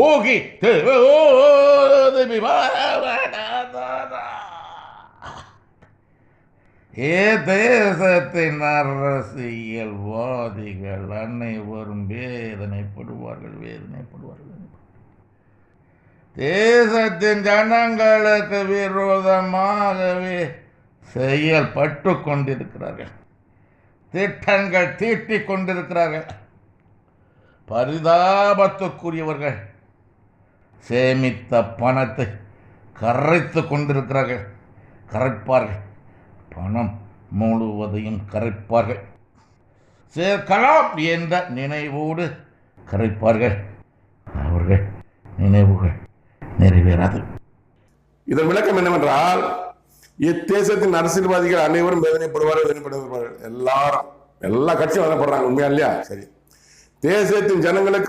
ஓகி தேசத்தின் அரசியல்வாதிகள் அனைவரும் வேதனைப்படுவார்கள். தேசத்தின் ஜனங்களுக்கு விரோதமாகவே செயல்பட்டு கொண்டிருக்கிறார்கள். திட்டங்கள் தீட்டிக் கொண்டிருக்கிறார்கள். பரிதாபத்துக்குரியவர்கள் சேமித்த பணத்தை கரைத்து கொண்டிருக்கிறார்கள். கரைப்பார்கள். பணம் முழுவதையும் கரைப்பார்கள். சேர்க்கலாம் என்ற நினைவோடு கரைப்பார்கள். அவர்கள் நினைவுகள் நிறைவேறாது. இதன் விளக்கம் என்னவென்றால், இத்தேசத்தின் அரசியல்வாதிகள் அனைவரும் வேதனைப்படுவார்கள். எல்லாரும் எல்லா கட்சியும் வேதனைப்படுறாங்க. உண்மையா இல்லையா? சரி, தேசத்தின் ஜனங்களுக்கு